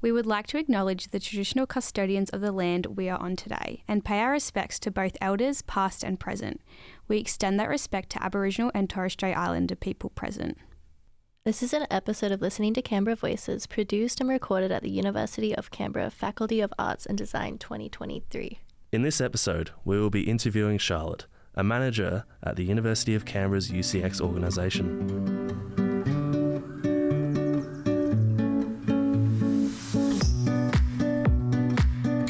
We would like to acknowledge the traditional custodians of the land we are on today and pay our respects to both elders past and present. We extend that respect to Aboriginal and Torres Strait Islander people present. This is an episode of Listening to Canberra Voices, produced and recorded at the University of Canberra Faculty of Arts and Design 2023. In this episode, we will be interviewing Charlotte, a manager at the University of Canberra's UCX organisation.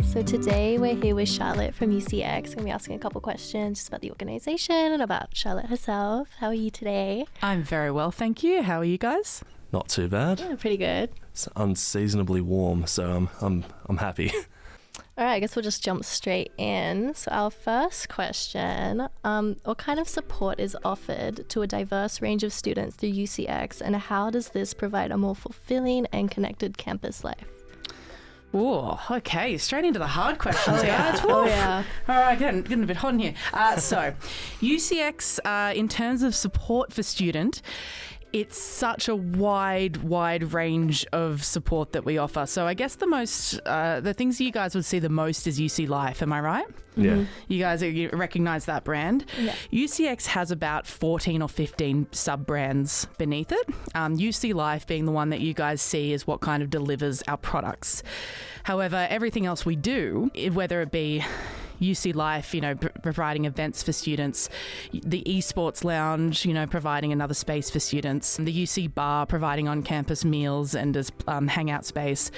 So today we're here with Charlotte from UCX. We're going to be asking a couple questions just about the organisation and about Charlotte herself. How are you today? I'm very well, thank you. How are you guys? Not too bad. Yeah, pretty good. It's unseasonably warm, so I'm happy. All right, I guess we'll just jump straight in. So our first question, what kind of support is offered to a diverse range of students through UCX, and how does this provide a more fulfilling and connected campus life? Oh, okay. Straight into the hard questions, guys. Oh, yeah. All right, getting a bit hot in here. So, UCX, in terms of support for student, it's such a wide range of support that we offer. So I guess the things you guys would see the most is UC Life. Am I right? Yeah. You recognise that brand? Yeah. UCX has about 14 or 15 sub-brands beneath it. UC Life being the one that you guys see is what kind of delivers our products. However, everything else we do, whether it be UC Life, providing events for students, the esports lounge, providing another space for students, the UC bar providing on-campus meals and as hangout space.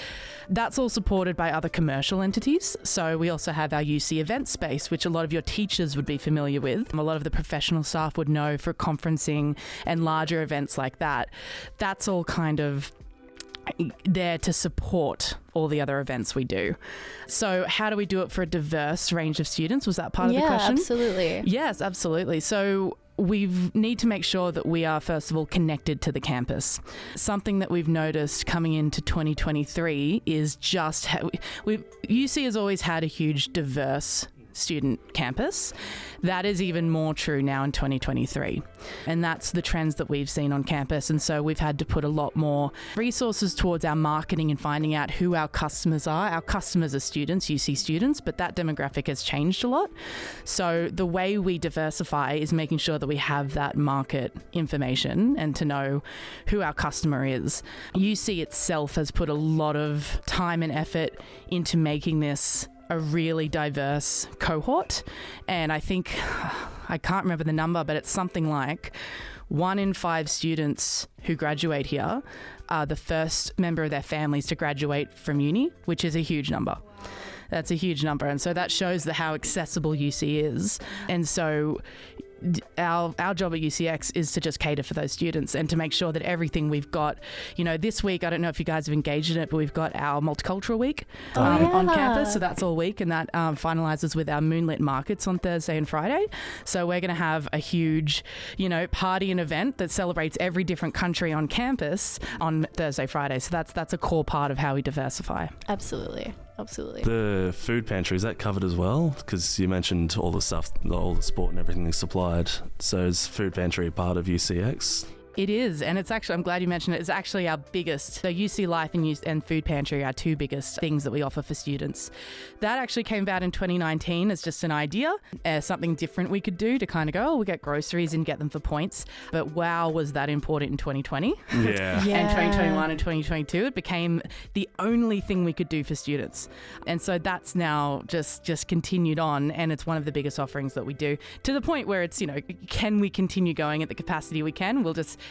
That's all supported by other commercial entities. So we also have our UC event space, which a lot of your teachers would be familiar with. A lot of the professional staff would know for conferencing and larger events like that. That's all kind of there to support all the other events we do. So how do we do it for a diverse range of students? Was that part of the question? Yeah, absolutely. Yes, absolutely. So we need to make sure that we are, first of all, connected to the campus. Something that we've noticed coming into 2023 is just how UC has always had a huge diverse student campus. That is even more true now in 2023. And that's the trends that we've seen on campus. And so we've had to put a lot more resources towards our marketing and finding out who our customers are. Our customers are students, UC students, but that demographic has changed a lot. So the way we diversify is making sure that we have that market information and to know who our customer is. UC itself has put a lot of time and effort into making this a really diverse cohort. And I think, I can't remember the number, but it's something like 1 in 5 students who graduate here are the first member of their families to graduate from uni, which is a huge number. That's a huge number. And so that shows how accessible UC is. And so our job at UCX is to just cater for those students and to make sure that everything we've got, this week, I don't know if you guys have engaged in it, but we've got our multicultural week on campus. So that's all week, and that finalises with our moonlit markets on Thursday and Friday. So we're going to have a huge, party and event that celebrates every different country on campus on Thursday, Friday. So that's a core part of how we diversify. Absolutely. The food pantry, is that covered as well? Because you mentioned all the stuff, all the sport and everything is supplied. So is food pantry part of UCX? It is, and it's actually, I'm glad you mentioned it, it's actually our biggest. So UC Life and Food Pantry are our 2 biggest things that we offer for students. That actually came about in 2019 as just an idea, something different we could do to kind of go, we'll get groceries and get them for points. But wow, was that important in 2020? Yeah. And 2021 and 2022, it became the only thing we could do for students. And so that's now just continued on, and it's one of the biggest offerings that we do, to the point where it's, can we continue going at the capacity we can?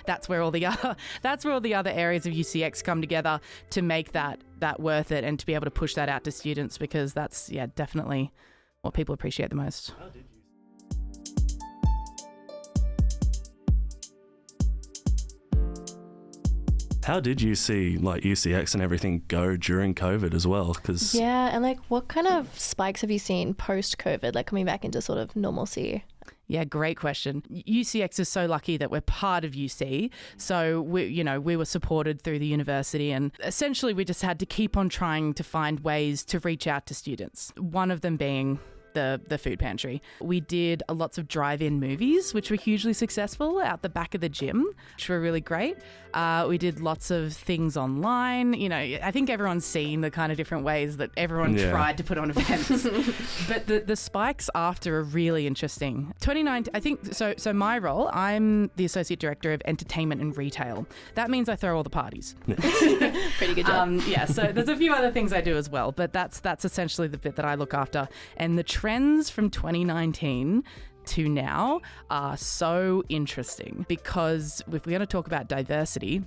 That's where all the other areas of UCX come together to make that worth it, and to be able to push that out to students, because that's definitely what people appreciate the most. How did you see UCX and everything go during COVID as well? And what kind of spikes have you seen post-COVID, coming back into sort of normalcy? Yeah, great question. UCX is so lucky that we're part of UC. So we were supported through the university, and essentially we just had to keep on trying to find ways to reach out to students. One of them being the food pantry. We did lots of drive-in movies, which were hugely successful out the back of the gym, which were really great. We did lots of things online. You know, I think everyone's seen the kind of different ways that everyone tried to put on events. But the spikes after are really interesting. 2019, I think, so my role, I'm the Associate Director of Entertainment and Retail. That means I throw all the parties. Pretty good job. So there's a few other things I do as well, but that's essentially the bit that I look after. And the trends from 2019 to now are so interesting, because if we're going to talk about diversity,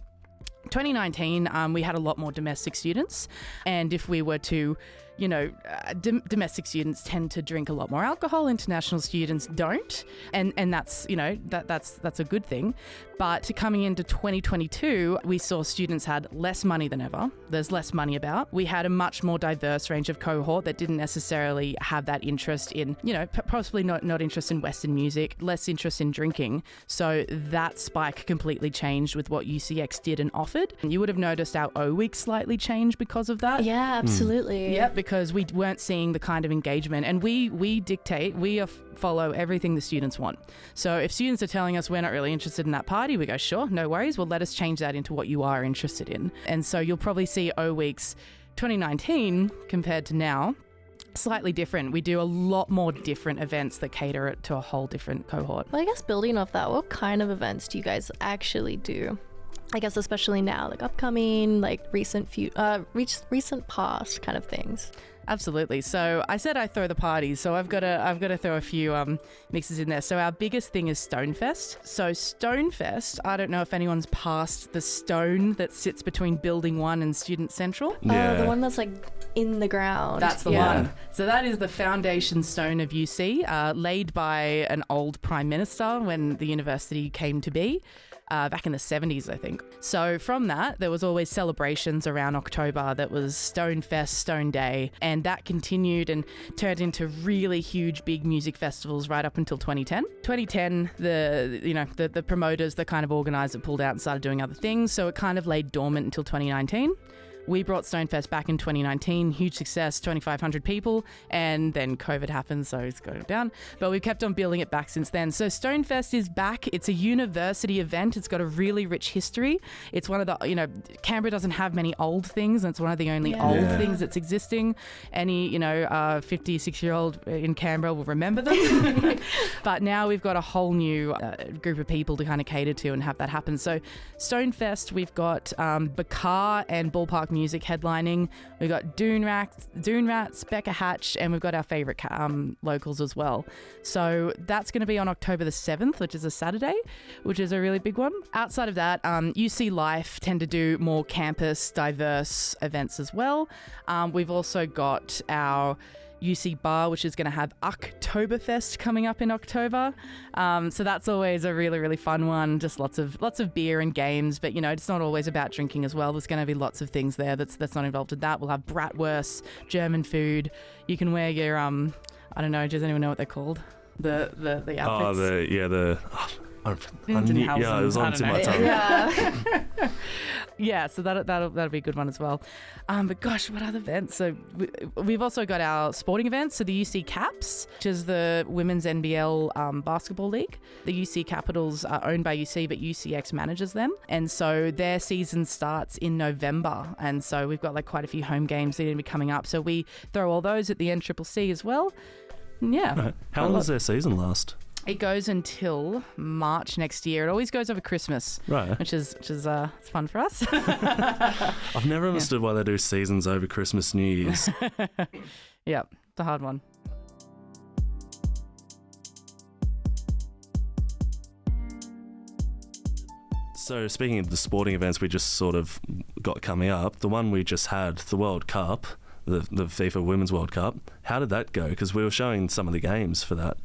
2019, we had a lot more domestic students. And if we were to, domestic students tend to drink a lot more alcohol. International students don't. And that's, that's a good thing. But coming into 2022, we saw students had less money than ever. There's less money about. We had a much more diverse range of cohort that didn't necessarily have that interest in, possibly not interest in Western music, less interest in drinking. So that spike completely changed with what UCX did and offered. You would have noticed our O week slightly changed because of that. Yeah, absolutely. Yeah, because we weren't seeing the kind of engagement, and we dictate, follow everything the students want. So if students are telling us we're not really interested in that party, we go, sure, no worries. Well, let us change that into what you are interested in. And so you'll probably see O weeks 2019 compared to now slightly different. We do a lot more different events that cater it to a whole different cohort. Well, I guess building off that, what kind of events do you guys actually do? I guess especially now, like upcoming, like recent past kind of things. Absolutely. So I said I throw the parties, so I've got to throw a few mixes in there. So our biggest thing is Stonefest. So Stonefest, I don't know if anyone's passed the stone that sits between Building 1 and Student Central. Yeah. The one that's like in the ground. That's the one. So that is the foundation stone of UC, laid by an old Prime Minister when the university came to be. Back in the 70s, I think. So from that, there was always celebrations around October that was Stonefest, Stone Day, and that continued and turned into really huge, big music festivals right up until 2010. 2010, the promoters, the kind of organisers pulled out and started doing other things, so it kind of lay dormant until 2019. We brought Stonefest back in 2019, huge success, 2,500 people, and then COVID happened, so it's going down. But we've kept on building it back since then. So Stonefest is back. It's a university event. It's got a really rich history. It's one of the, Canberra doesn't have many old things, and it's one of the only old things that's existing. Any, 56-year-old in Canberra will remember them. But now we've got a whole new group of people to kind of cater to and have that happen. So Stonefest, we've got Bakar and Ballpark Music headlining. We've got Dune Rats, Becca Hatch, and we've got our favourite locals as well. So that's going to be on October the 7th, which is a Saturday, which is a really big one. Outside of that, UC Life tend to do more campus diverse events as well. We've also got our UC Bar, which is going to have Oktoberfest coming up in October. So that's always a really, really fun one. Just lots of beer and games, but it's not always about drinking as well. There's going to be lots of things there that's not involved in that. We'll have bratwurst, German food. You can wear your I don't know, does anyone know what they're called? The outfits? It was on to my tongue. Yeah, so that'll be a good one as well. But gosh, what other events? So we've also got our sporting events. So the UC Caps, which is the women's NBL basketball league. The UC Capitals are owned by UC, but UCX manages them. And so their season starts in November. And so we've got like quite a few home games that are going to be coming up. So we throw all those at the NCCC as well. Yeah. Right. How long does their season last? It goes until March next year. It always goes over Christmas, right? Which is it's fun for us. I've never understood why they do seasons over Christmas, New Year's. Yeah, it's a hard one. So speaking of the sporting events we just sort of got coming up, the one we just had, the World Cup, the FIFA Women's World Cup, how did that go? Because we were showing some of the games for that.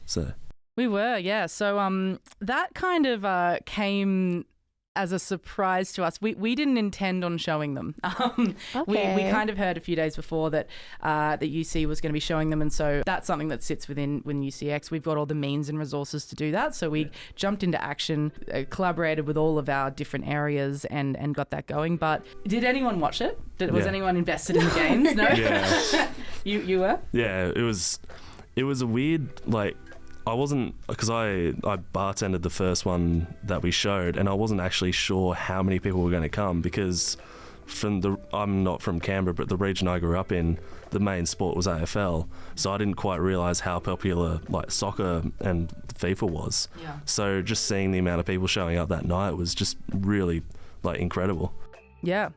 So we were, yeah. So that kind of came as a surprise to us. We didn't intend on showing them. Okay. We kind of heard a few days before that that UC was going to be showing them, and so that's something that sits within UCX. We've got all the means and resources to do that, so we jumped into action, collaborated with all of our different areas and got that going. But did anyone watch it? Was anyone invested in the games? No? Yeah. You were? Yeah, it It was a weird, like, I wasn't, because I bartended the first one that we showed, and I wasn't actually sure how many people were going to come, because I'm not from Canberra, but the region I grew up in, the main sport was AFL, so I didn't quite realise how popular like soccer and FIFA was. Yeah. So just seeing the amount of people showing up that night was just really like incredible. Yeah.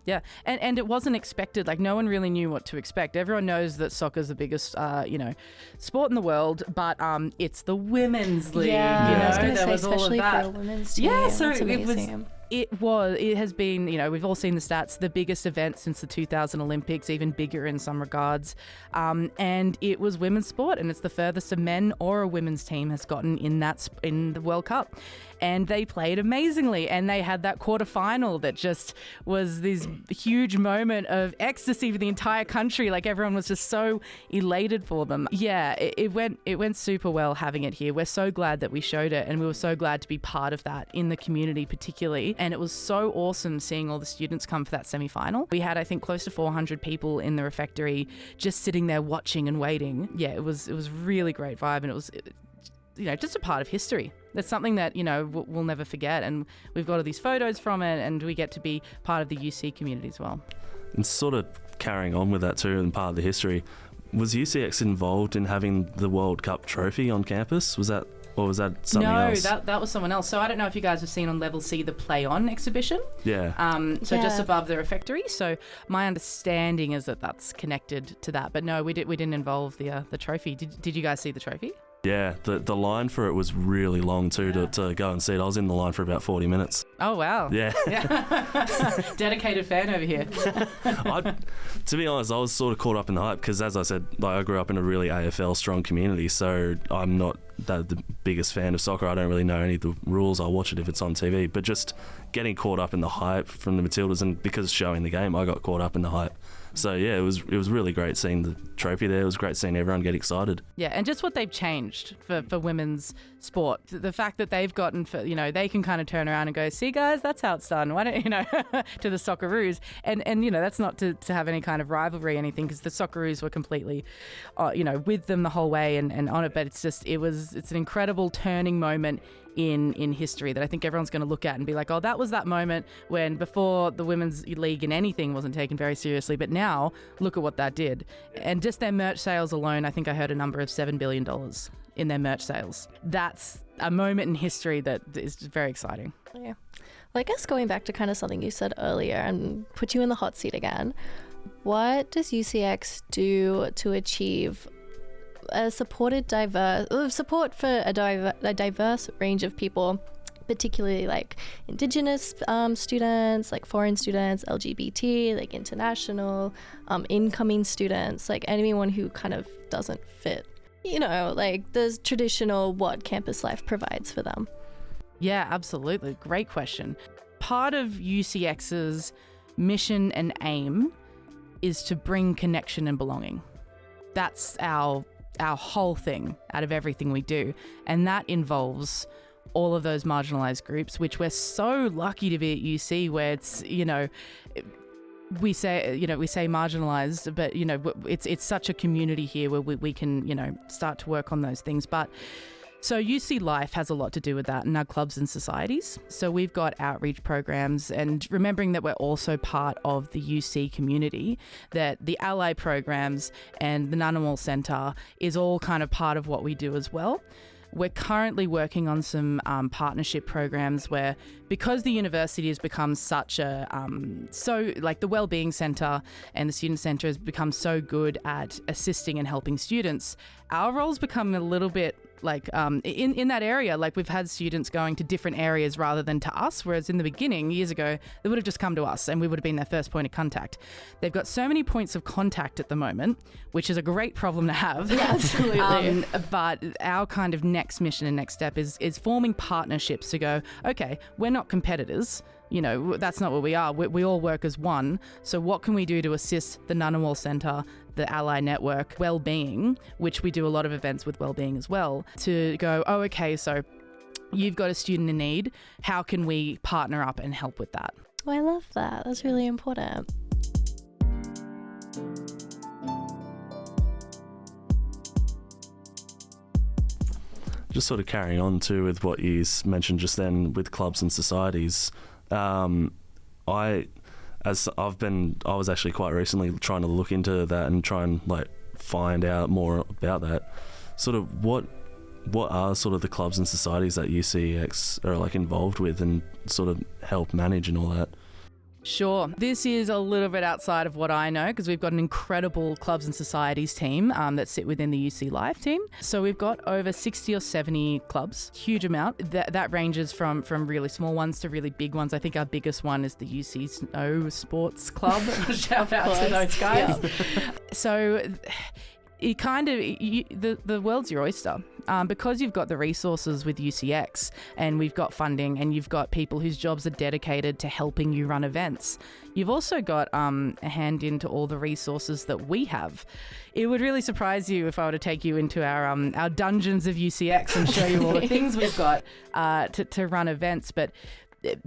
And it wasn't expected. Like, no one really knew what to expect. Everyone knows that soccer's the biggest, sport in the world, but it's the women's league. Yeah, you know, I was going to there say, was all of especially that. for a women's team. Yeah, so That's it was. amazing. It has been, we've all seen the stats, the biggest event since the 2000 Olympics, even bigger in some regards. And it was women's sport, and it's the furthest a men or a women's team has gotten in the World Cup. And they played amazingly, and they had that quarterfinal that just was this huge moment of ecstasy for the entire country. Like, everyone was just so elated for them. Yeah, it went super well having it here. We're so glad that we showed it, and we were so glad to be part of that in the community particularly. And it was so awesome seeing all the students come for that semi-final. We had, I think, close to 400 people in the refectory just sitting there watching and waiting. Yeah, it was really great vibe, and it was just a part of history. That's something that, we'll never forget. And we've got all these photos from it, and we get to be part of the UC community as well. And sort of carrying on with that too, and part of the history, was UCX involved in having the World Cup trophy on campus? Was that something else? No, that was someone else. So I don't know if you guys have seen on Level C the Play On exhibition. Yeah. Just above the refectory. So my understanding is that that's connected to that. But no, we didn't involve the trophy. Did you guys see the trophy? Yeah, the line for it was really long too to go and see it. I was in the line for about 40 minutes. Oh, wow. Yeah. Dedicated fan over here. To be honest, I was sort of caught up in the hype because, as I said, I grew up in a really AFL strong community, so I'm not the biggest fan of soccer. I don't really know any of the rules. I'll watch it if it's on TV, but just getting caught up in the hype from the Matildas, and because showing the game, I got caught up in the hype. So yeah, it was really great seeing the trophy there. It was great seeing everyone get excited. Yeah, and just what they've changed for women's sport. The fact that they've gotten, they can kind of turn around and go, see guys, that's how it's done. Why don't, to the Socceroos. And that's not to have any kind of rivalry or anything, because the Socceroos were completely, with them the whole way and on it. But it's an incredible turning moment in history that I think everyone's going to look at and be like, oh, that was that moment when before the women's league in anything wasn't taken very seriously, but now look at what that did. And just their merch sales alone, I think I heard a number of $7 billion in their merch sales. That's a moment in history that is very exciting. Yeah. Well, I guess going back to kind of something you said earlier and put you in the hot seat again, what does UCX do to achieve support for a diverse range of people, particularly like Indigenous students, like foreign students, LGBT, like international, incoming students, like anyone who kind of doesn't fit, like the traditional what campus life provides for them? Yeah, absolutely. Great question. Part of UCX's mission and aim is to bring connection and belonging. That's our whole thing out of everything we do. And that involves all of those marginalised groups, which we're so lucky to be at UC, where it's, we say marginalised, but, it's such a community here where we can, start to work on those things. But so UC Life has a lot to do with that, and our clubs and societies. So we've got outreach programs, and remembering that we're also part of the UC community, that the ally programs and the Ngunnawal Centre is all kind of part of what we do as well. We're currently working on some partnership programs where, because the university has become such a, the Wellbeing Centre and the Student Centre has become so good at assisting and helping students, our roles become a little bit in that area, like we've had students going to different areas rather than to us, whereas in the beginning, years ago, they would have just come to us and we would have been their first point of contact. They've got so many points of contact at the moment, which is a great problem to have. Yeah, absolutely. But our kind of next mission and next step is forming partnerships to go, okay, we're not competitors. That's not what we are. We all work as one. So what can we do to assist the Ngunnawal Centre, the Ally Network, Wellbeing, which we do a lot of events with Wellbeing as well, to go, oh, okay, so you've got a student in need. How can we partner up and help with that? Oh, I love that. That's really important. just sort of carrying on too with what you mentioned just then with clubs and societies. I was actually quite recently trying to look into that and try and like find out more about that. Sort of what are sort of the clubs and societies that UCX are like involved with and sort of help manage and all that? Sure. This is a little bit outside of what I know because we've got an incredible clubs and societies team that sit within the UC Life team. So we've got over 60 or 70 clubs, huge amount. That ranges from really small ones to really big ones. I think our biggest one is the UC Snow Sports Club. Shout out to those guys. Yeah. So it kind of, the world's your oyster. Because you've got the resources with UCX and we've got funding and you've got people whose jobs are dedicated to helping you run events, you've also got a hand into all the resources that we have. It would really surprise you if I were to take you into our dungeons of UCX and show you all the things we've got to run events. But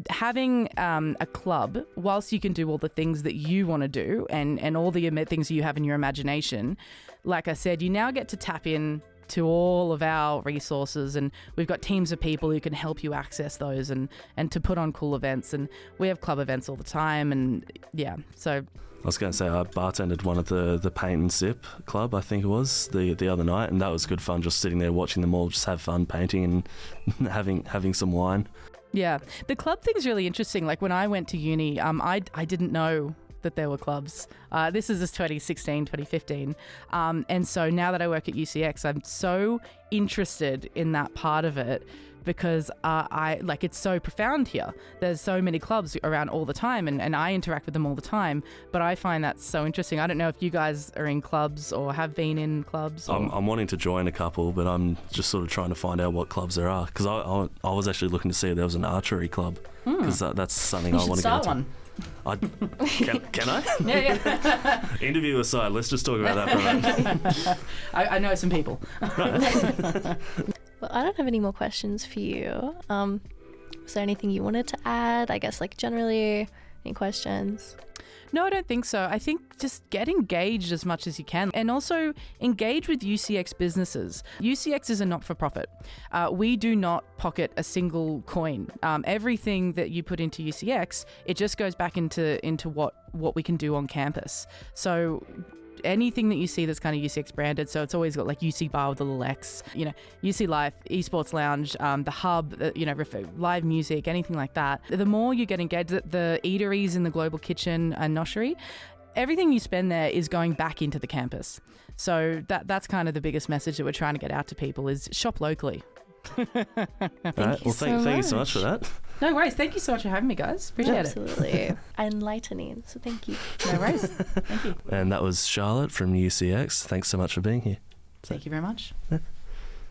having a club, whilst you can do all the things that you want to do and all the things you have in your imagination, like I said, you now get to tap in to all of our resources, and we've got teams of people who can help you access those and to put on cool events, and we have club events all the time. And yeah, so I was going to say I bartended one of the Paint and Sip club, I think it was, the other night, and that was good fun, just sitting there watching them all just have fun painting and having some wine. Yeah, the club thing's really interesting. Like when I went to uni, I didn't know that there were clubs. This is 2016, 2015. And so now that I work at UCX, I'm so interested in that part of it because it's so profound here. There's so many clubs around all the time and I interact with them all the time, but I find that so interesting. I don't know if you guys are in clubs or have been in clubs. I'm wanting to join a couple, but I'm just sort of trying to find out what clubs there are because I was actually looking to see if there was an archery club because that's something I want to get into. One. Can I? Yeah. Interview aside, let's just talk about that for a minute. I know some people. Well, I don't have any more questions for you. Was there anything you wanted to add? I guess like generally, any questions? No, I don't think so. I think just get engaged as much as you can and also engage with UCX businesses. UCX is a not-for-profit. We do not pocket a single coin. Everything that you put into UCX, it just goes back into what we can do on campus. So anything that you see that's kind of UCX branded, so it's always got like UC Bar with a little X, UC Life, Esports Lounge, the hub, live music, anything like that. The more you get engaged, the eateries in the Global Kitchen and Noshery, everything you spend there is going back into the campus. So that's kind of the biggest message that we're trying to get out to people is shop locally. Thank you so much for that. No worries. Thank you so much for having me, guys. Appreciate it. Absolutely. Enlightening. So thank you. No worries. Thank you. And that was Charlotte from UCX. Thanks so much for being here. Thank you very much. Yeah.